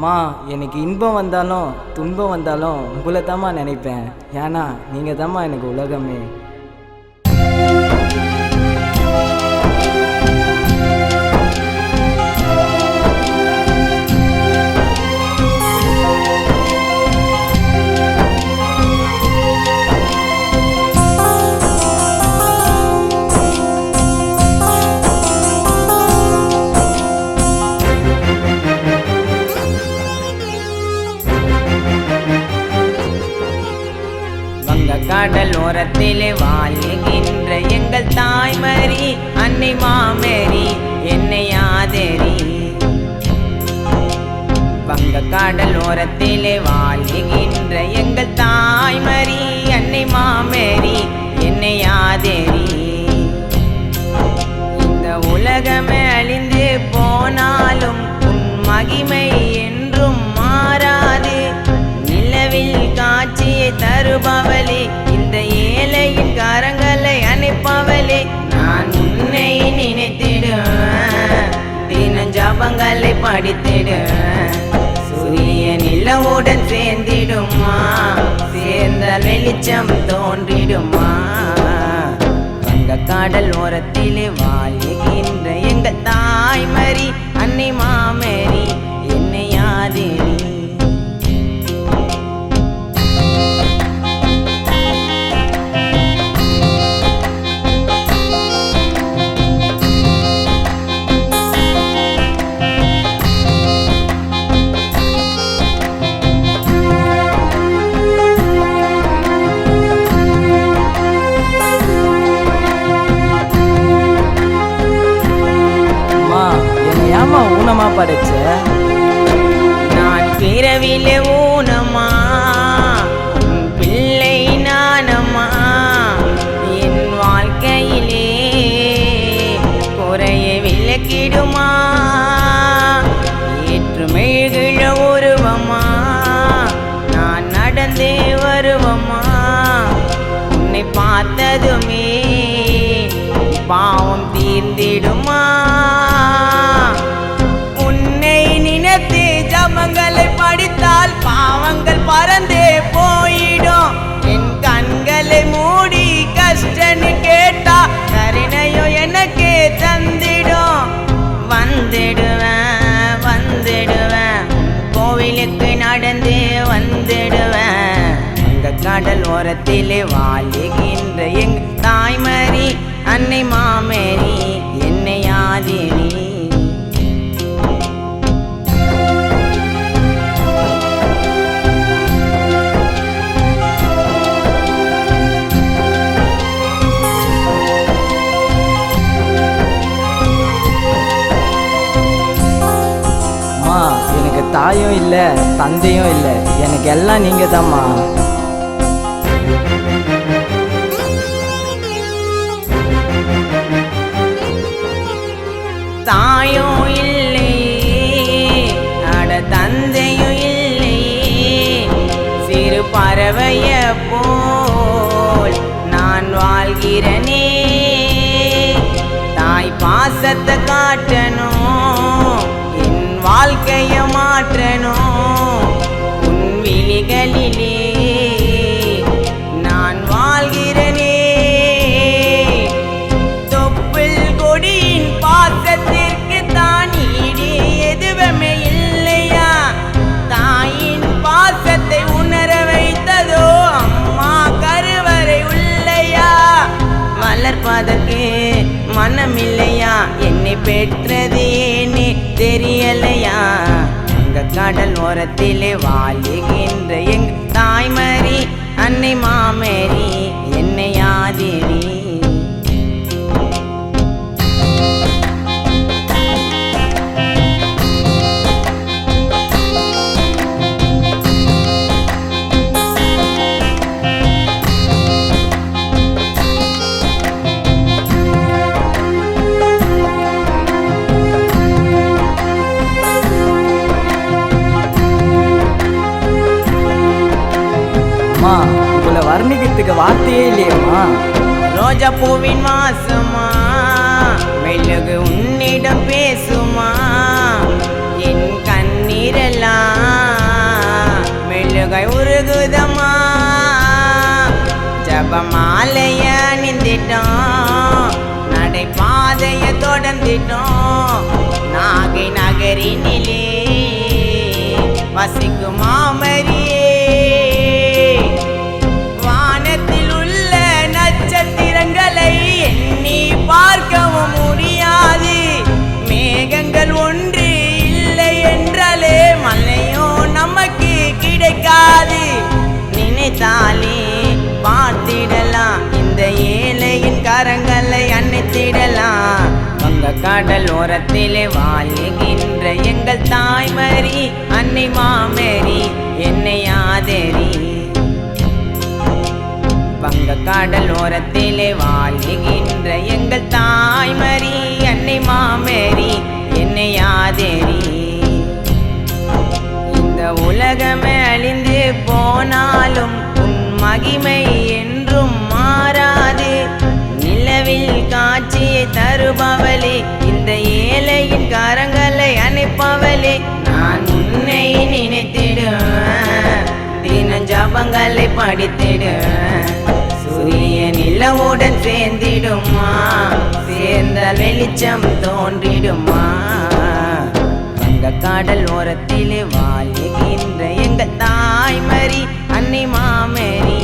மா எனக்கு இன்பம் வந்தாலும் துன்பம் வந்தாலும் உங்களை தாம்மா நினைப்பேன். ஏன்னா நீங்கள் தாம்மா எனக்கு உலகமே. கடல் ஓரத்திலே வாழ்கின்ற எங்கள் தாய்மரி அன்னை மாமேரி என்னை ஆதரி. வங்க கடல் ஓரத்திலே வாழ்கின்ற எங்கள் தாய்மரி அன்னை மாமேரி என்னை ஆதரி. இந்த உலகமே அழிந்து போனாலும் உன் மகிமை என்றும் மாறாது. நிலவில் காட்சியை தருபவளே, இந்த ஏழையின் கரங்களை அணைப்பவளே, நான் உன்னை நினைத்திடுவேன், தின ஜபங்களை படித்திடுவேன். சூரிய நிலவுடன் சேர்ந்திடுமா, சேர்ந்த வெளிச்சம் தோன்றிடுமா. வங்க கடல் ஓரத்திலே வாழ்கின்ற எங்கள் தாய்மரி அன்னை மாமேரி என்னை ஆதரி. ஊனமா படைச்ச நான் பிறவிலே ஊனமா, பிள்ளை நானம்மா. என் வாழ்க்கையிலே குறைய விளக்கிடுமா, ஏற்றுமெழுகிழ உருவமா, நான் நடந்தே வருவமா. உன்னை பார்த்ததுமே பாவம் தீர்ந்திடுமா. ஜபங்களை படித்தால் பாவங்கள் பறந்தே போயிடும். என் கண்களை மூடி கஷ்டன்னு கேட்டா கருணையோ எனக்கே தந்திடும். வந்துடுவேன் வந்துடுவேன், கோவிலுக்கு நடந்தே வந்துடுவேன். எங்க கடல் ஓரத்திலே வாழ்கின்ற எங்க தாய்மரி அன்னை மாமேரி என்னை ஆதரி. எனக்கு தாயும் இல்லை தந்தையும் இல்லை, எனக்கு எல்லாம் நீங்கள் தாம்மா. தாயும் இல்லை அட தந்தையும் இல்லை, சிறு பறவைய போல் நான் வாழ்கிறனே. தாய் பாசத்தை காட்டணும், வாழ்க்கைய மாற்றணும். உன் விழிகளிலே நான் வாழ்கிறனே. தொப்புள் கொடியின் பாசத்திற்கு தான் ஈடு எதுவுமே இல்லையா. தாயின் பாசத்தை உணர வைத்ததோ அம்மா கருவறை உள்ளையா. வளர்ப்பதற்கு மனமில்லையா, என்னை பெற்றது ஏனே தெரியலையா. எங்க கடல் ஓரத்திலே வாழ்கின்ற எங்க தாய்மரி அன்னை மாமேரி என்னை ஆதரி. உங்களை வர்ணிக்கிறதுக்கு வார்த்தையே இல்லையம்மா. ரோஜா பூவின் வாசமா, மெழுகு உன்னிடம் பேசுமா. என் கண்ணீரெல்லாம் கை உருகுதம்மா ஜபமாலைய நிந்திட்டோம் நடைபாதைய தொடர்ந்திட்டோம் நாகை நகரினிலே வசிக்கும் மாமரியே வானத்தில் உள்ள நட்சத்திரங்களை எண்ணி பார்க்கவும் முடியாது மேகங்கள் ஒன்று இல்லை என்றாலே மழையோ நமக்கு கிடைக்காது நினைத்தாலே பார்த்திடலாம் இந்த ஏழையின் கரங்களை அணைத்திடலாம் வங்க கடல் ஓரத்திலே வாழுகின்ற எங்கள் தாய்மரி அன்னை மாமரி என்னை ஆதரி வங்க கடல் ஓரத்திலே வாழுகின்ற எங்கள் தாய்மரி அன்னை மாமரி என்னை ஆதரி இந்த உலகமே அழிந்து போனாலும் உன் மகிமை என்றும் மாறாது நிலவில் காட்சியை தருபவளே இந்த ஏழையின் கரங்களை அணைப்பவளே நான் உன்னை நினைத்திடுவேன் தினம் ஜபங்களை படித்திடுவேன் சூரிய நிலவுடன் சேர்ந்திடுமா சேர்ந்த வெளிச்சம் தோன்றிடுமா வங்க கடல் ஓரத்திலே வாழுகின்ற எங்கள் தாய்மரி அன்னை மாமரி